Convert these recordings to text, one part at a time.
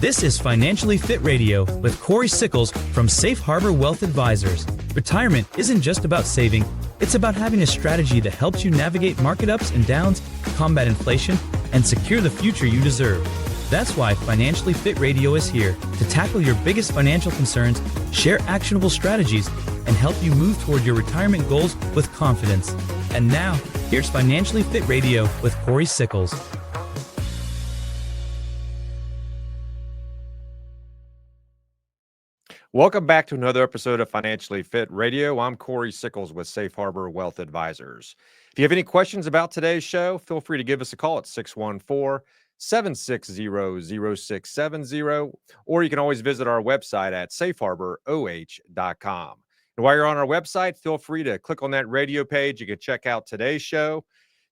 This is Financially Fit Radio with Cory Sickles from Safe Harbor Wealth Advisors. Retirement isn't just about saving, it's about having a strategy that helps you navigate market ups and downs, combat inflation, and secure the future you deserve. That's why Financially Fit Radio is here to tackle your biggest financial concerns, share actionable strategies, and help you move toward your retirement goals with confidence. And now, here's Financially Fit Radio with Cory Sickles. Welcome back to another episode of Financially Fit Radio. I'm Cory Sickles with Safe Harbor Wealth Advisors. If you have any questions about today's show, feel free to give us a call at 614-760-0670, or you can always visit our website at safeharboroh.com. And while you're on our website, feel free to click on that radio page. You can check out today's show.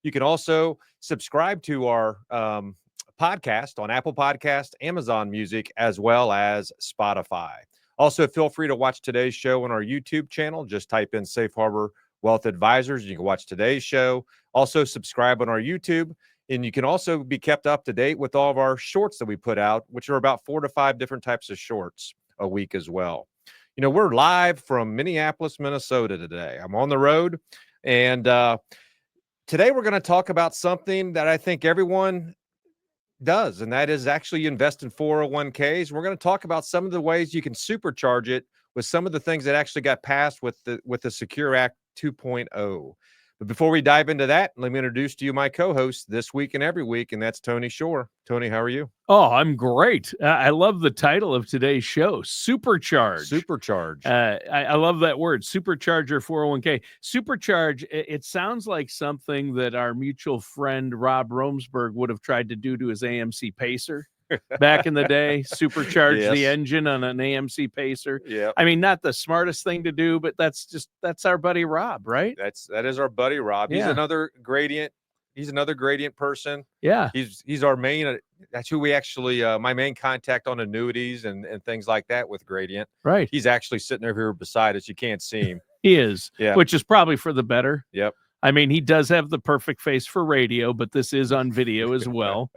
You can also subscribe to our podcast on Apple Podcast, Amazon Music, as well as Spotify. Also, feel free to watch today's show on our YouTube channel. Just type in Safe Harbor Wealth Advisors. You can watch today's show. Also, subscribe on our YouTube. And you can also be kept up to date with all of our shorts that we put out, which are about 4 to 5 different types of shorts a week as well. You know, we're live from Minneapolis, Minnesota today. I'm on the road. And today we're going to talk about something that I think everyone does, and that is actually invest in 401ks. We're going to talk about some of the ways you can supercharge it with some of the things that actually got passed with the Secure Act 2.0. But before we dive into that, let me introduce to you my co-host this week and every week, and that's Tony Shore. Tony, how are you? Oh, I'm great. I love the title of today's show, Supercharge. Supercharge. I love that word, Supercharge your 401k. Supercharge, it sounds like something that our mutual friend Rob Rossberg would have tried to do to his AMC Pacer back in the day. Supercharge the engine on an AMC Pacer. Yeah. I mean, not the smartest thing to do, but that's our buddy Rob, right? That is our buddy Rob. He's another gradient. He's another gradient person. Yeah. He's our main, that's who we actually, my main contact on annuities and things like that with Gradient. Right. He's actually sitting over here beside us. You can't see him. He is, yeah. Which is probably for the better. Yep. I mean, he does have the perfect face for radio, but this is on video as well.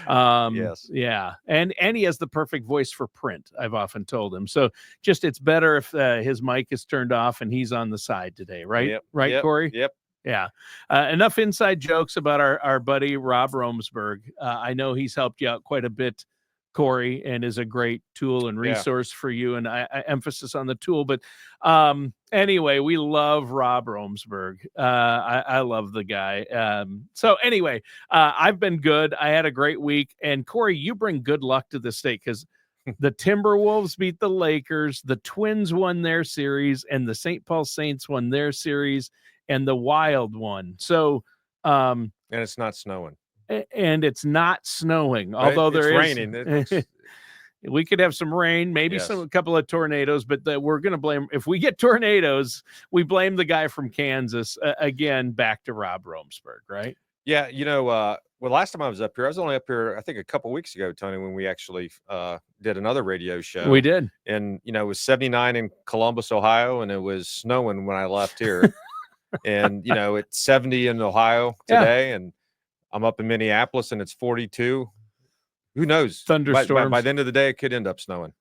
Yes. Yeah. And he has the perfect voice for print, I've often told him. So just, it's better if his mic is turned off and he's on the side today. Right. Yep. Right, yep. Cory? Yep. Yeah. Enough inside jokes about our buddy Rob Rossberg. I know he's helped you out quite a bit, Cory, and is a great tool and resource for you. And I emphasis on the tool. But anyway, we love Rob Rossberg. I love the guy. So anyway, I've been good. I had a great week. And Cory, you bring good luck to the state because the Timberwolves beat the Lakers. The Twins won their series, and the St. Paul Saints won their series. And the Wild one. So, and it's not snowing. And it's not snowing, although it's raining. We could have some rain, maybe a couple of tornadoes, but we're going to blame, if we get tornadoes, we blame the guy from Kansas. Again, back to Rob Rossberg, right? Yeah. You know, well, last time I was up here, I was only up here, I think a couple weeks ago, Tony, when we actually did another radio show. We did. And, you know, it was 79 in Columbus, Ohio, and it was snowing when I left here. And, you know, it's 70 in Ohio today, and I'm up in Minneapolis, and it's 42. Who knows? Thunderstorms. By the end of the day, it could end up snowing.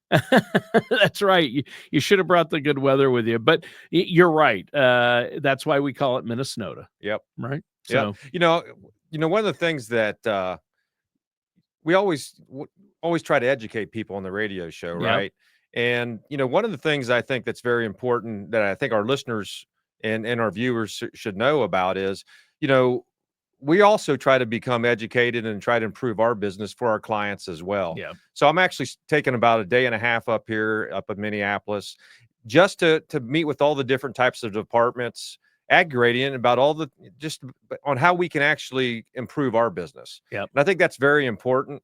That's right. You should have brought the good weather with you. But you're right. That's why we call it Minnesota. Yep. Right? So, you know, one of the things that we always try to educate people on the radio show, right? And, you know, one of the things I think that's very important that I think our listeners and our viewers should know about is, you know, we also try to become educated and try to improve our business for our clients as well. Yeah. So I'm actually taking about a day and a half up here, up in Minneapolis, just to meet with all the different types of departments at Gradient about just on how we can actually improve our business. Yeah. And I think that's very important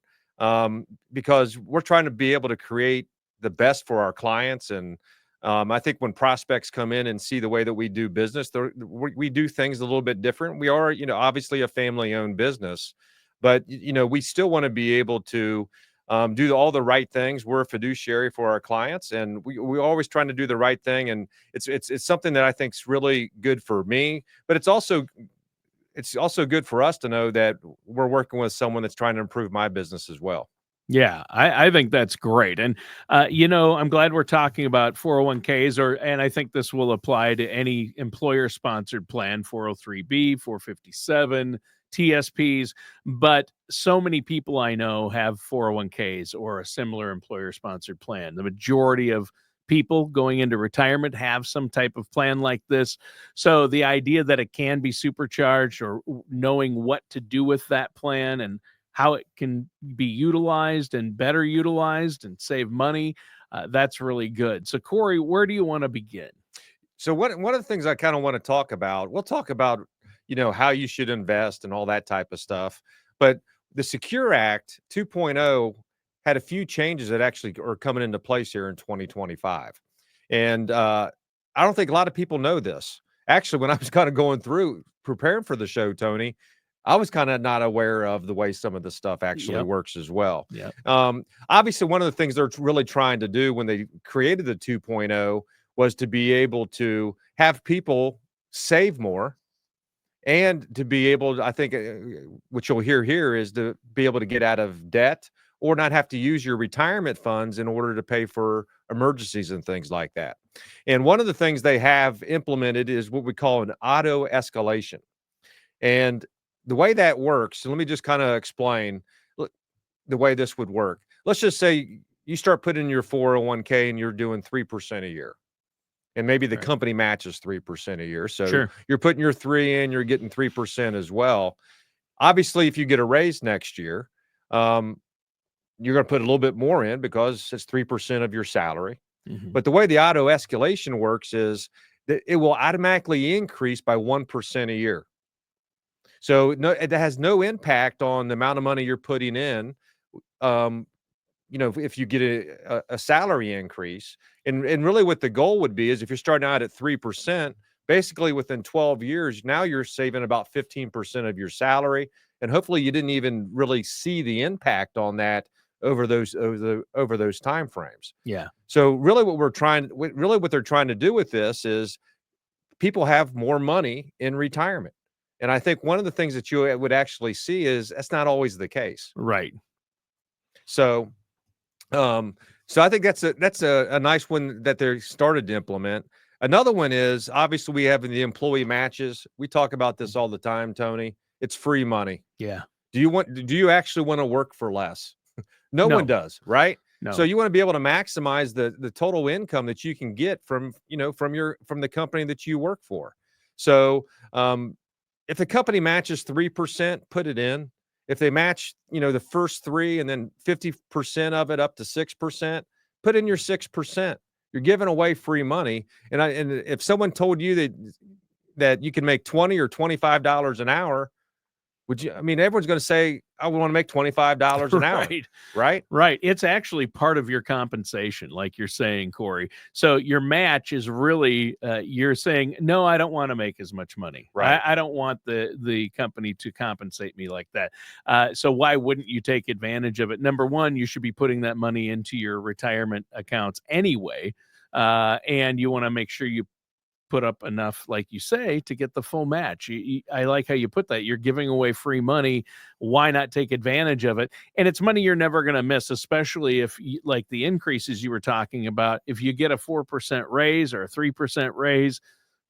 because we're trying to be able to create the best for our clients. And I think when prospects come in and see the way that we do business, we do things a little bit different. We are, you know, obviously a family-owned business, but, you know, we still want to be able to do all the right things. We're a fiduciary for our clients, and we're always trying to do the right thing. And it's something that I think is really good for me, but it's also good for us to know that we're working with someone that's trying to improve my business as well. Yeah, I think that's great. And, I'm glad we're talking about 401ks, and I think this will apply to any employer sponsored plan, 403B, 457, TSPs. But so many people I know have 401ks or a similar employer sponsored plan. The majority of people going into retirement have some type of plan like this. So the idea that it can be supercharged, or knowing what to do with that plan and how it can be utilized and better utilized and save money, that's really good. So, Cory, where do you want to begin? So one of the things I kind of want to talk about, we'll talk about, how you should invest and all that type of stuff. But the Secure Act 2.0 had a few changes that actually are coming into place here in 2025. And I don't think a lot of people know this. Actually, when I was kind of going through preparing for the show, Tony, I was kind of not aware of the way some of the stuff actually works as well. Yeah. Obviously, one of the things they're really trying to do when they created the 2.0 was to be able to have people save more, and to be able to, I think, what you'll hear here is to be able to get out of debt or not have to use your retirement funds in order to pay for emergencies and things like that. And one of the things they have implemented is what we call an auto-escalation. And the way that works, and let me just kind of explain the way this would work. Let's just say you start putting in your 401k and you're doing 3% a year. And maybe the company matches 3% a year. So you're putting your 3 in, you're getting 3% as well. Obviously, if you get a raise next year, you're going to put a little bit more in because it's 3% of your salary. Mm-hmm. But the way the auto escalation works is that it will automatically increase by 1% a year. So it has no impact on the amount of money you're putting in. If you get a salary increase, and really what the goal would be is if you're starting out at 3%, basically within 12 years, now you're saving about 15% of your salary. And hopefully you didn't even really see the impact on that over those time frames. Yeah. So really what they're trying to do with this is people have more money in retirement. And I think one of the things that you would actually see is that's not always the case. Right. So I think that's a nice one that they started to implement. Another one is obviously we have the employee matches. We talk about this all the time, Tony. It's free money. Yeah. Do you actually want to work for less? No one does, right? No. So you want to be able to maximize the total income that you can get from the company that you work for. So if the company matches 3%, put it in. If they match, the first 3 and then 50% of it up to 6%, put in your 6%. You're giving away free money. And if someone told you that you can make $20 or $25 an hour, everyone's going to say, I want to make $25 an hour. Right. Right. It's actually part of your compensation, like you're saying, Cory. So your match is really, you're saying, no, I don't want to make as much money. Right. I don't want the company to compensate me like that. So why wouldn't you take advantage of it? Number one, you should be putting that money into your retirement accounts anyway. And you want to make sure you put up enough, like you say, to get the full match. I like how you put that. You're giving away free money. Why not take advantage of it? And it's money you're never going to miss, especially if, like the increases you were talking about, if you get a 4% raise or a 3% raise,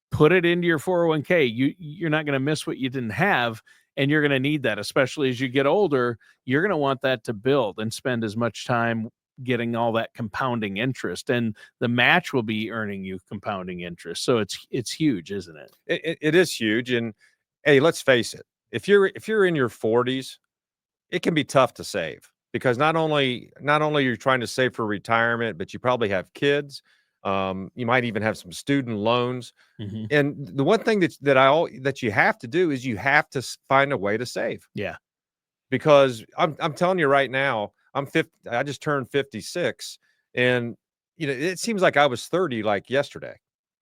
put it into your 401k. You're not going to miss what you didn't have, and you're going to need that, especially as you get older. You're going to want that to build and spend as much time getting all that compounding interest, and the match will be earning you compounding interest. So it's huge, isn't it? It is huge. And hey, let's face it, if you're in your 40s, it can be tough to save, because not only you're trying to save for retirement, but you probably have kids. You might even have some student loans. Mm-hmm. And the one thing that you have to do is you have to find a way to save. Yeah. Because I'm telling you right now, I just turned 56, and it seems like I was 30 like yesterday.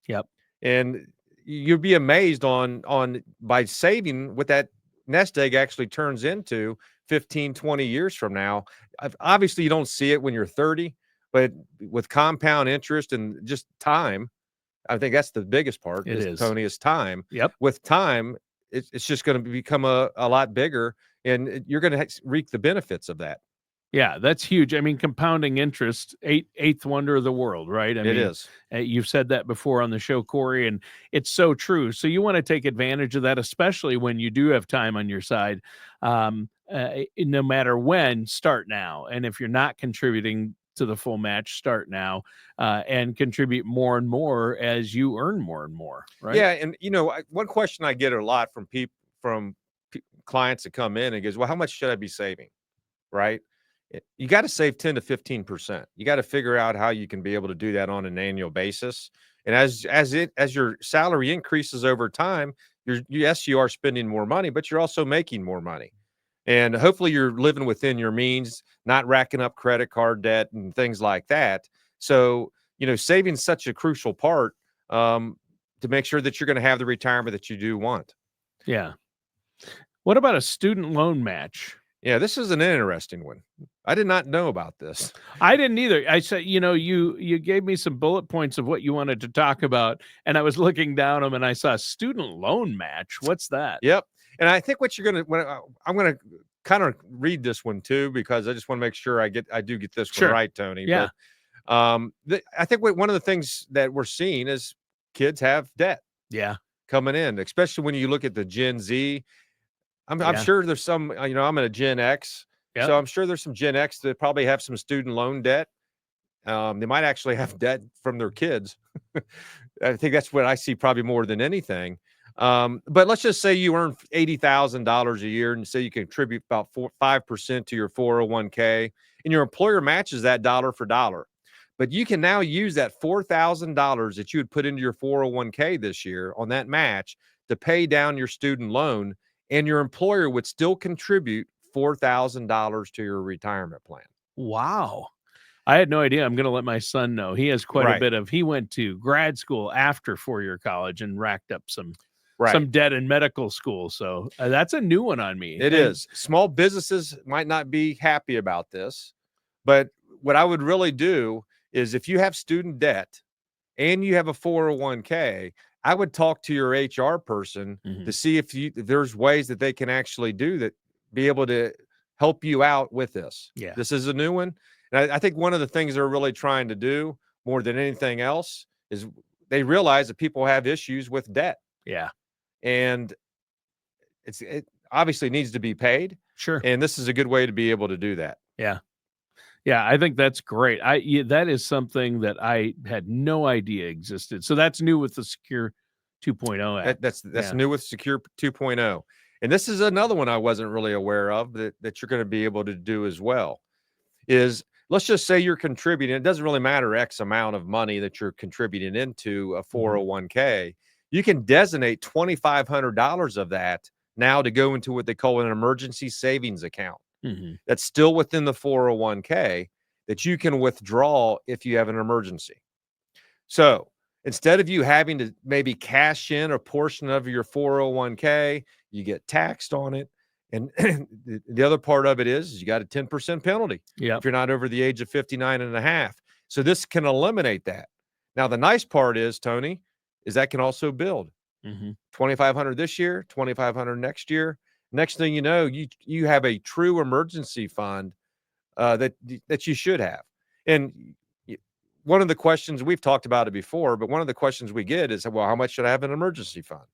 Yep. And you'd be amazed on by saving what that nest egg actually turns into 15, 20 years from now. Obviously you don't see it when you're 30, but with compound interest and just time, I think that's the biggest part. Tony, is time. Yep. With time, it's just going to become a lot bigger, and you're going to reap the benefits of that. Yeah, that's huge. I mean, compounding interest, eighth wonder of the world, right? I It mean, is. you've said that before on the show, Cory, and it's so true. So you want to take advantage of that, especially when you do have time on your side. No matter when, start now. And if you're not contributing to the full match, start now, and contribute more and more as you earn more and more, right? Yeah, and one question I get a lot from clients that come in and goes, "Well, how much should I be saving?" Right? You got to save 10 to 15%. You got to figure out how you can be able to do that on an annual basis. And as your salary increases over time, yes, you are spending more money, but you're also making more money. And hopefully you're living within your means, not racking up credit card debt and things like that. So, saving such a crucial part to make sure that you're going to have the retirement that you do want. Yeah. What about a student loan match? Yeah, this is an interesting one. I did not know about this. I didn't either. I said, you gave me some bullet points of what you wanted to talk about, and I was looking down them, and I saw student loan match. What's that? Yep. And I think what you're gonna, I'm gonna kind of read this one too, because I just want to make sure I do get this Sure. one right, Tony. Yeah. But I think one of the things that we're seeing is kids have debt. Yeah. Coming in, especially when you look at the Gen Z. I'm Yeah. sure there's some, I'm in a Gen X, Yep. so I'm sure there's some Gen X that probably have some student loan debt. They might actually have debt from their kids. I think that's what I see probably more than anything. But let's just say you earn $80,000 a year and say you contribute about 5% to your 401k, and your employer matches that dollar for dollar. But you can now use that $4,000 that you would put into your 401k this year on that match to pay down your student loan, and your employer would still contribute $4,000 to your retirement plan. Wow. I had no idea. I'm going to let my son know. He has quite a bit of, he went to grad school after 4-year college and racked up some debt in medical school. So that's a new one on me. It is. Small businesses might not be happy about this, but what I would really do is if you have student debt and you have a 401k, I would talk to your HR person to see if there's ways that they can actually do that, be able to help you out with this. Yeah. This is a new one. And I think one of the things they're really trying to do more than anything else is they realize that people have issues with debt. Yeah. And it obviously needs to be paid. Sure. And this is a good way to be able to do that. Yeah. Yeah, I think that's great. That is something that I had no idea existed. So that's new with the Secure 2.0 app. That's new with Secure 2.0. And this is another one I wasn't really aware of that you're going to be able to do as well. Is let's just say you're contributing. It doesn't really matter X amount of money that you're contributing into a 401k. You can designate $2,500 of that now to go into what they call an emergency savings account. That's still within the 401k that you can withdraw if you have an emergency. So instead of you having to maybe cash in a portion of your 401k, you get taxed on it. And the other part of it is you got a 10% penalty if you're not over the age of 59 and a half. So this can eliminate that. Now, the nice part is, Tony, is that can also build. $2,500 this year, $2,500 next year. Next thing you know, you have a true emergency fund that you should have. And one of the questions, we've talked about it before, but one of the questions we get is, well, how much should I have in an emergency fund?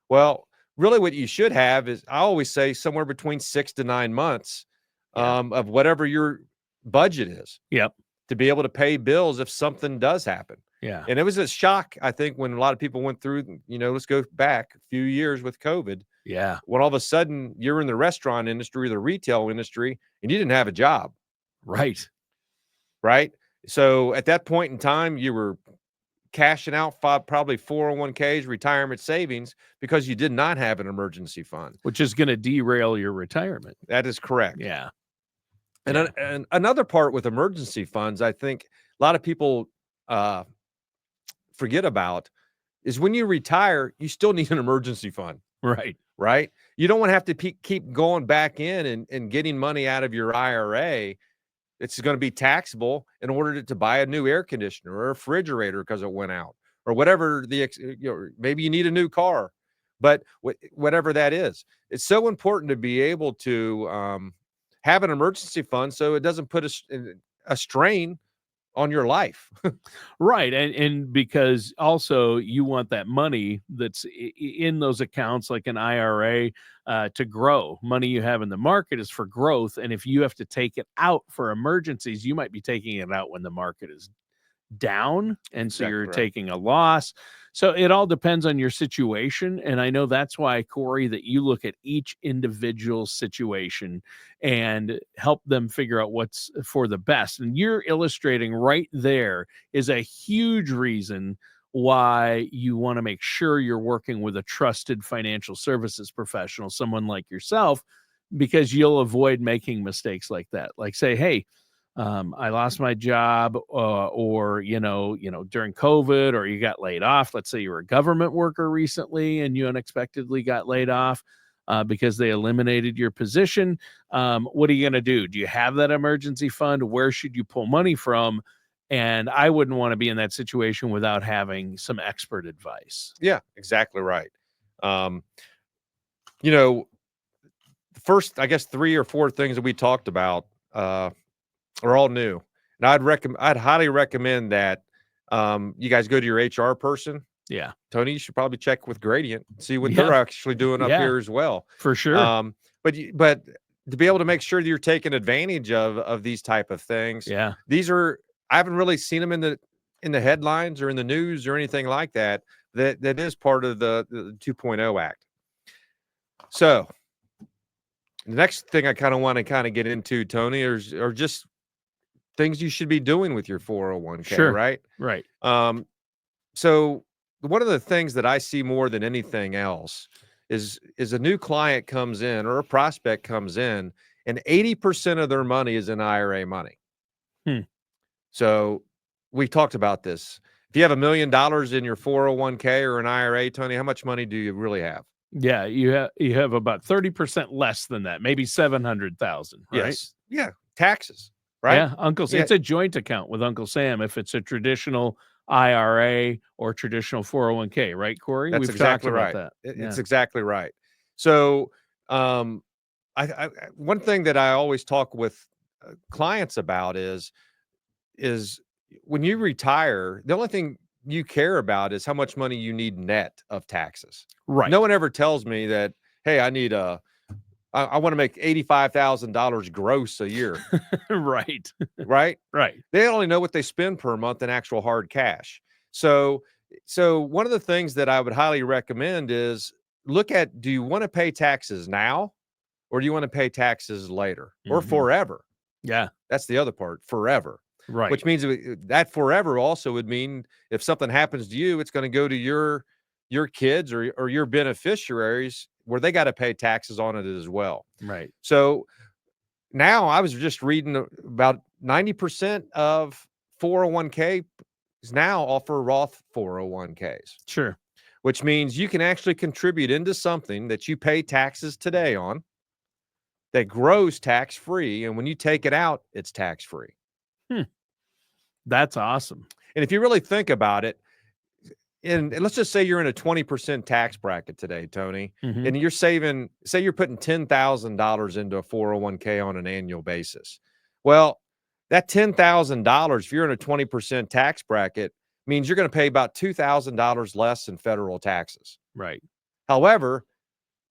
Well, really what you should have is, I always say, somewhere between 6 to 9 months of whatever your budget is. To be able to pay bills if something does happen. Yeah. And it was a shock, I think, when a lot of people went through, let's go back a few years with COVID. Yeah. When all of a sudden you're in the restaurant industry or the retail industry and you didn't have a job. Right. So at that point in time, you were cashing out probably 401ks, retirement savings, because you did not have an emergency fund. Which is going to derail your retirement. That is correct. Yeah. And another part with emergency funds, I think a lot of people forget about, is when you retire, you still need an emergency fund. Right. You don't want to have to keep going back in and getting money out of your IRA. It's going to be taxable in order to buy a new air conditioner or a refrigerator because it went out, or whatever maybe you need a new car, but whatever that is, it's so important to be able to have an emergency fund so it doesn't put a strain on your life. Right. And because also you want that money that's in those accounts, like an IRA, to grow. Money you have in the market is for growth. And if you have to take it out for emergencies, you might be taking it out when the market is down, and so you're taking a loss. So it all depends on your situation, and I know that's why, Cory, that you look at each individual situation and help them figure out what's for the best. And you're illustrating right there is a huge reason why you want to make sure you're working with a trusted financial services professional, someone like yourself, because you'll avoid making mistakes like that. Like, say, hey, I lost my job, or during COVID, or you got laid off. Let's say you were a government worker recently and you unexpectedly got laid off because they eliminated your position. What are you going to do? Do you have that emergency fund? Where should you pull money from? And I wouldn't want to be in that situation without having some expert advice. Yeah, exactly right. The first, I guess, 3 or 4 things that we talked about are all new. And I'd highly recommend that you guys go to your HR person. Yeah. Tony, you should probably check with Gradient, see what they're actually doing up here as well. For sure. But to be able to make sure that you're taking advantage of these type of things. Yeah. I haven't really seen them in the headlines or in the news or anything like that. That is part of the 2.0 Act. So the next thing I kind of want to get into, Tony, are just things you should be doing with your 401k, Sure. right? Right. So one of the things that I see more than anything else is a new client comes in or a prospect comes in and 80% of their money is in IRA money. So we've talked about this. If you have $1 million in your 401k or an IRA, Tony, how much money do you really have? Yeah, you have about 30% less than that, maybe 700,000, right? Yes. Yeah, taxes, right? Yeah, it's a joint account with Uncle Sam if it's a traditional IRA or traditional 401k, right, Cory? That's We've exactly talked right. about that. It's exactly right. So, I one thing that I always talk with clients about is when you retire, the only thing you care about is how much money you need net of taxes. Right. No one ever tells me that, hey, I want to make $85,000 gross a year. Right. Right. Right. They only know what they spend per month in actual hard cash. So one of the things that I would highly recommend is look at, do you want to pay taxes now or do you want to pay taxes later or forever? Yeah. That's the other part, forever. Right. Which means that forever also would mean if something happens to you, it's going to go to your kids or your beneficiaries where they got to pay taxes on it as well. Right. So now I was just reading about 90% of 401k is now offer Roth 401ks. Sure. Which means you can actually contribute into something that you pay taxes today on that grows tax-free. And when you take it out, it's tax-free. That's awesome. And if you really think about it, and let's just say you're in a 20% tax bracket today, Tony, and you're saving, say you're putting $10,000 into a 401k on an annual basis. Well, that $10,000, if you're in a 20% tax bracket, means you're going to pay about $2,000 less in federal taxes. Right. However,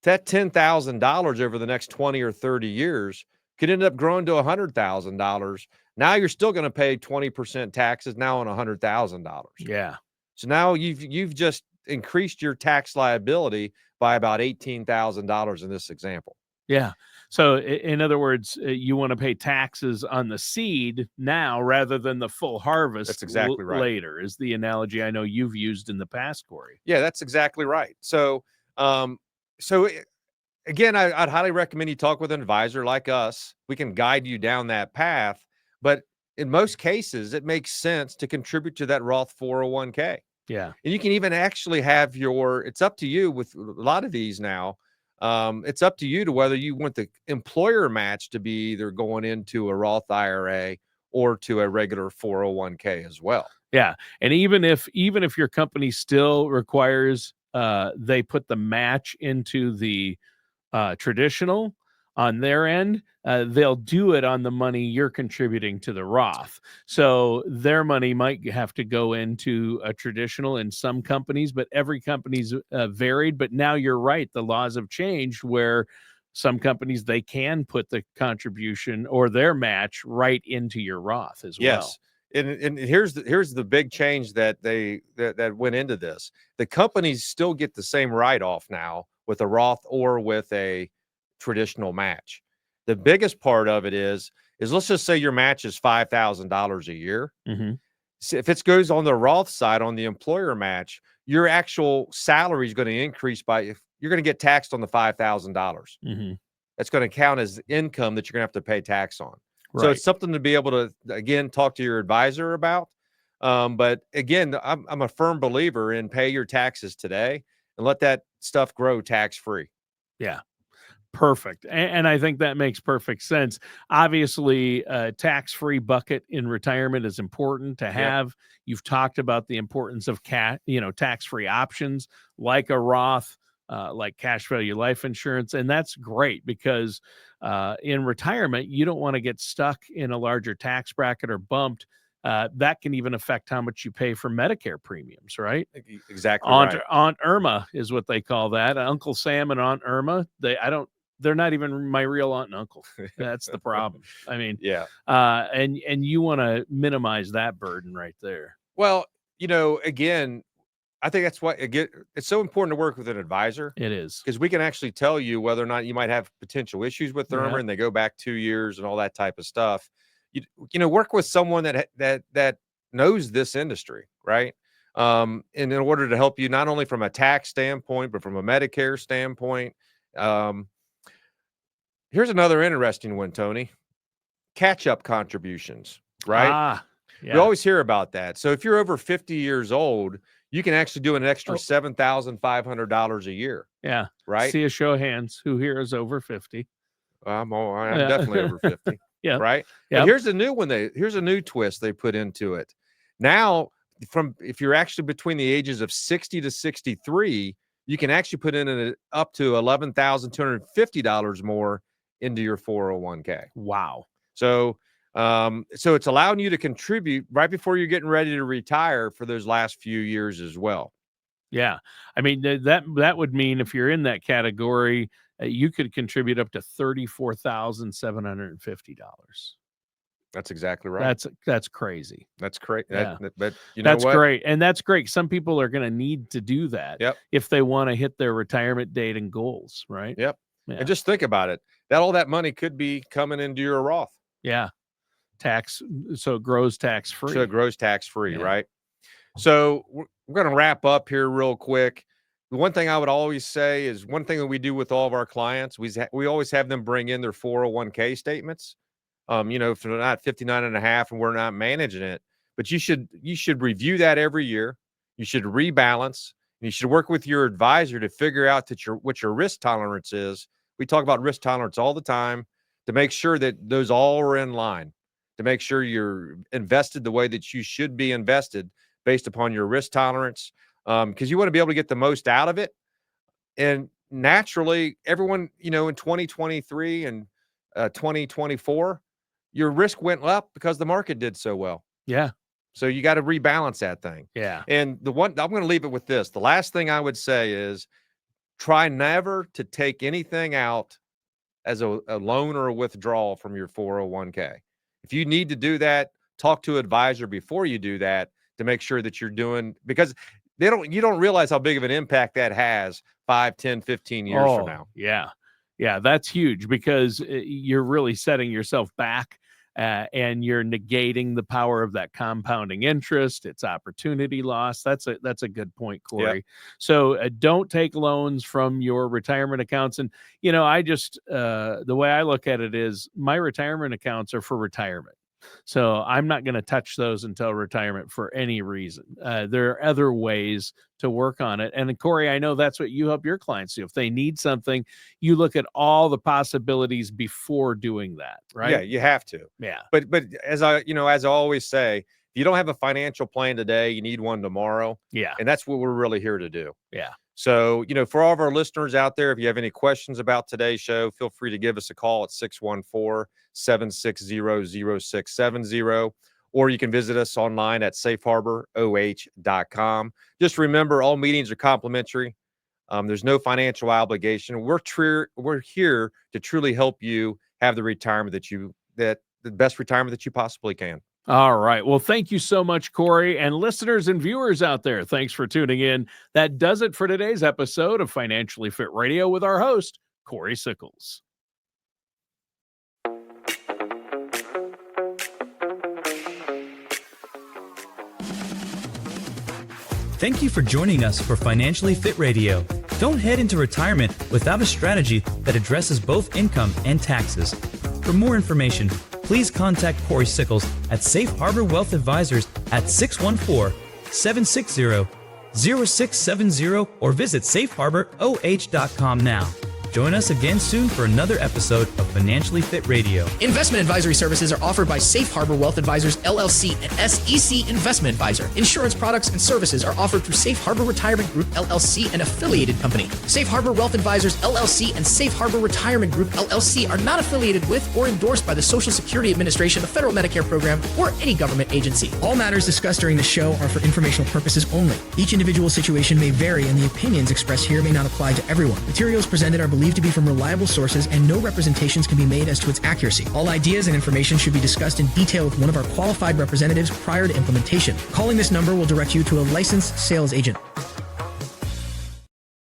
that $10,000 over the next 20 or 30 years could end up growing to $100,000. Now you're still going to pay 20% taxes now on $100,000. Yeah. So now you've just increased your tax liability by about $18,000 in this example. Yeah. So in other words, you want to pay taxes on the seed now rather than the full harvest. That's exactly right. Later is the analogy I know you've used in the past, Cory. Yeah, that's exactly right. So, again, I'd highly recommend you talk with an advisor like us. We can guide you down that path. But in most cases, it makes sense to contribute to that Roth 401k. Yeah. And you can even actually have it's up to you with a lot of these now. It's up to you to whether you want the employer match to be either going into a Roth IRA or to a regular 401k as well. Yeah. And even if your company still requires they put the match into the traditional, on their end, they'll do it on the money you're contributing to the Roth. So their money might have to go into a traditional in some companies, but every company's varied. But now you're right. The laws have changed where some companies, they can put the contribution or their match right into your Roth as well. Yes. And here's the big change that that went into this. The companies still get the same write-off now with a Roth or with a traditional match. The biggest part of it is let's just say your match is $5,000 a year. Mm-hmm. So if it goes on the Roth side on the employer match, your actual salary is going to increase you're going to get taxed on the $5,000. Mm-hmm. That's going to count as income that you're going to have to pay tax on. Right. So it's something to be able to, again, talk to your advisor about. But again, I'm a firm believer in pay your taxes today and let that stuff grow tax-free. Yeah. Perfect. And I think that makes perfect sense. Obviously, a tax-free bucket in retirement is important to have. You've talked about the importance of tax-free options like a Roth, like cash value life insurance. And that's great because in retirement, you don't want to get stuck in a larger tax bracket or bumped. That can even affect how much you pay for Medicare premiums, right? Exactly right. Aunt Irma is what they call that. Uncle Sam and Aunt Irma. They're not even my real aunt and uncle. That's the problem. I mean, yeah. And you want to minimize that burden right there. Well, again, I think that's why it's so important to work with an advisor. It is, because we can actually tell you whether or not you might have potential issues with IRMA, and they go back 2 years and all that type of stuff. Work with someone that knows this industry, right? And in order to help you not only from a tax standpoint, but from a Medicare standpoint. Here's another interesting one, Tony. Catch-up contributions, right? Yeah. We always hear about that. So if you're over 50 years old, you can actually do an extra $7,500 a year. Yeah. Right. See a show of hands. Who here is over 50? I'm definitely over 50. Yeah. Right. Yeah. Here's a new one. Here's a new twist they put into it. Now, if you're actually between the ages of 60 to 63, you can actually put in up to $11,250 more into your 401k. Wow. So it's allowing you to contribute right before you're getting ready to retire for those last few years as well. Yeah. I mean, that would mean if you're in that category, you could contribute up to $34,750. That's exactly right. That's crazy. That's crazy. Yeah. But that's great. And that's great. Some people are going to need to do that if they want to hit their retirement date and goals, right? Yep. Yeah. And just think about it. All that money could be coming into your Roth. Yeah. So it grows tax-free. Right? So we're going to wrap up here real quick. The one thing I would always say is one thing that we do with all of our clients, we always have them bring in their 401k statements. If they're not 59 and a half and we're not managing it, but you should review that every year. You should rebalance. And you should work with your advisor to figure out what your risk tolerance is. We talk about risk tolerance all the time to make sure that those all are in line, to make sure you're invested the way that you should be invested based upon your risk tolerance, because you want to be able to get the most out of it. And naturally, everyone, in 2023 and 2024, your risk went up because the market did so well. Yeah. So you got to rebalance that thing. Yeah. And I'm going to leave it with this. The last thing I would say is try never to take anything out as a loan or a withdrawal from your 401k. If you need to do that, talk to an advisor before you do that to make sure that you're doing, because you don't realize how big of an impact that has 5, 10, 15 years from now. Yeah. Yeah. That's huge because you're really setting yourself back. And you're negating the power of that compounding interest. It's opportunity loss. That's a good point, Cory. Yeah. So don't take loans from your retirement accounts. And I just the way I look at it is my retirement accounts are for retirement. So I'm not going to touch those until retirement for any reason. There are other ways to work on it. And Cory, I know that's what you help your clients do. If they need something, you look at all the possibilities before doing that, right? Yeah, you have to. Yeah. But as I always say, if you don't have a financial plan today, you need one tomorrow. Yeah. And that's what we're really here to do. Yeah. So, for all of our listeners out there, if you have any questions about today's show, feel free to give us a call at 614-760-0670, or you can visit us online at safeharboroh.com. Just remember, all meetings are complimentary. There's no financial obligation. We're here to truly help you have the retirement the best retirement that you possibly can. All right. Well, thank you so much, Cory. And listeners and viewers out there, thanks for tuning in. That does it for today's episode of Financially Fit Radio with our host, Cory Sickles. Thank you for joining us for Financially Fit Radio. Don't head into retirement without a strategy that addresses both income and taxes. For more information, please contact Cory Sickles at Safe Harbor Wealth Advisors at 614-760-0670 or visit safeharboroh.com now. Join us again soon for another episode of Financially Fit Radio. Investment advisory services are offered by Safe Harbor Wealth Advisors, LLC, and SEC Investment Advisor. Insurance products and services are offered through Safe Harbor Retirement Group, LLC, an affiliated company. Safe Harbor Wealth Advisors, LLC, and Safe Harbor Retirement Group, LLC, are not affiliated with or endorsed by the Social Security Administration, the Federal Medicare Program, or any government agency. All matters discussed during the show are for informational purposes only. Each individual situation may vary, and the opinions expressed here may not apply to everyone. Materials presented are believed to be from reliable sources, and no representations can be made as to its accuracy. All ideas and information should be discussed in detail with one of our qualified representatives prior to implementation. Calling this number will direct you to a licensed sales agent.